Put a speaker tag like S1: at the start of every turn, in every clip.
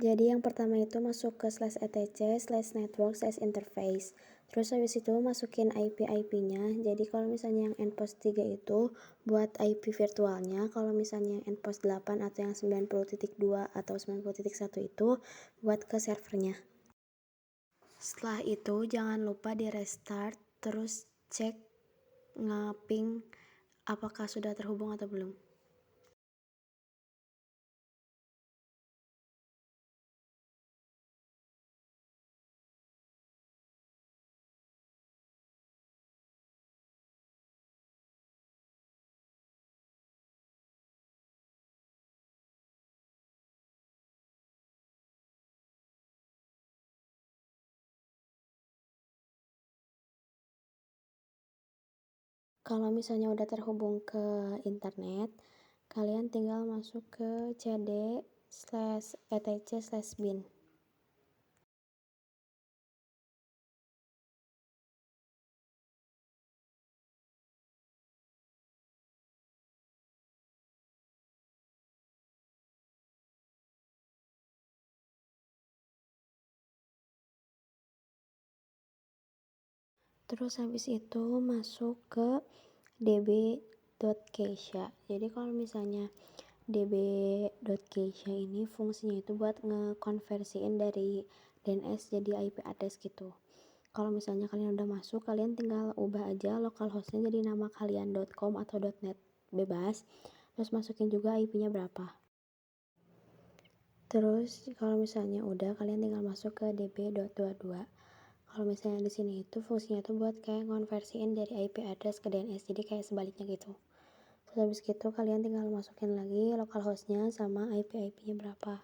S1: Jadi yang pertama itu masuk ke /etc/network/interface. Terus habis itu masukin IP-nya. Jadi kalau misalnya yang endpost 3 itu buat IP virtualnya, kalau misalnya yang endpost 8 atau yang 90.2 atau 90.1 itu buat ke servernya. Setelah itu jangan lupa di restart, terus cek ngaping apakah sudah terhubung atau belum. Kalau misalnya udah terhubung ke internet, kalian tinggal masuk ke cd/etc/bin. Terus habis itu masuk ke db.keisha. Jadi kalau misalnya db.keisha ini fungsinya itu buat ngekonversiin dari DNS jadi IP address gitu. Kalau misalnya kalian udah masuk, kalian tinggal ubah aja localhostnya jadi nama kalian .com atau .net bebas. Terus masukin juga IP-nya berapa. Terus kalau misalnya udah, kalian tinggal masuk ke db.22. Kalau misalnya di sini itu fungsinya tuh buat kayak ngonversiin dari IP address ke DNS, jadi kayak sebaliknya gitu. Terus habis gitu kalian tinggal masukin lagi localhostnya sama IP-nya berapa.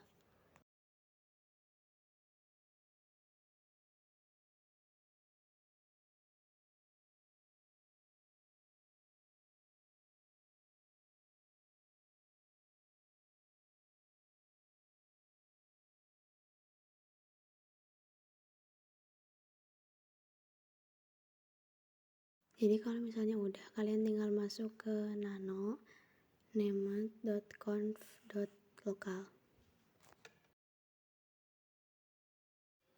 S1: Jadi kalau misalnya udah, kalian tinggal masuk ke nano named.conf.local.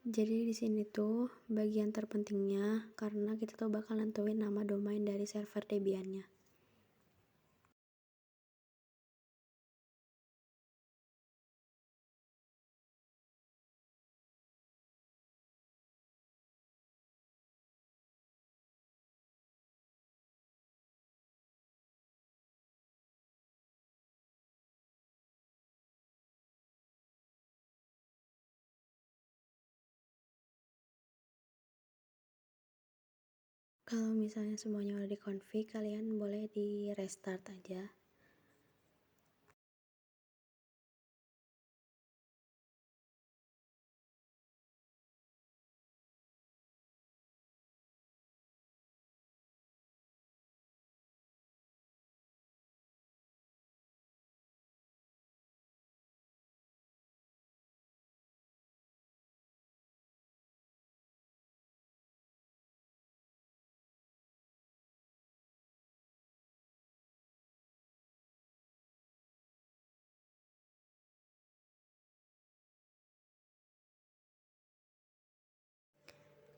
S1: Jadi di sini tuh bagian terpentingnya karena kita tuh bakal nentuin nama domain dari server Debian-nya. Kalau misalnya semuanya udah dikonfig, kalian boleh di restart aja.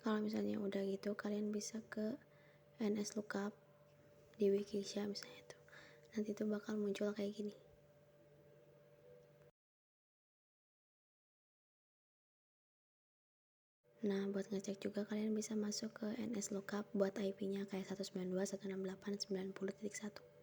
S1: Kalau misalnya udah gitu, kalian bisa ke nslookup di Wikisha misalnya tuh. Nanti tuh bakal muncul kayak gini. Nah, buat ngecek juga kalian bisa masuk ke nslookup buat IP-nya kayak 192.168.90.1.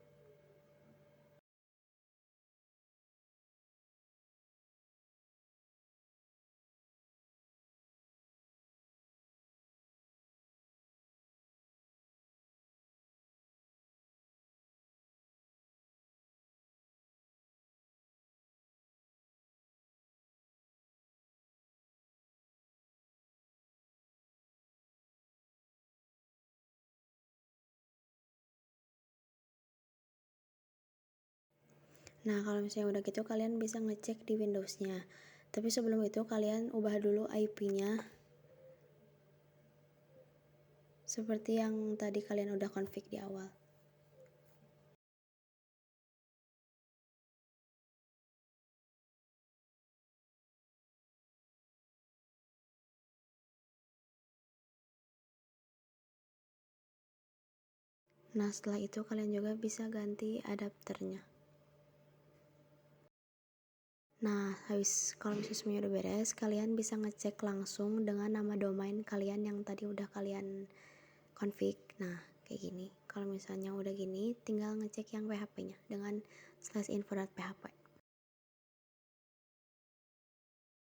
S1: Nah, kalau misalnya udah gitu kalian bisa ngecek di Windows-nya. Tapi sebelum itu kalian ubah dulu IP-nya seperti yang tadi kalian udah config di awal. Nah, setelah itu kalian juga bisa ganti adapternya. Nah, kalau misalnya semuanya udah beres, kalian bisa ngecek langsung dengan nama domain kalian yang tadi udah kalian config. Nah, kayak gini. Kalau misalnya udah gini, tinggal ngecek yang PHP-nya dengan /info.php.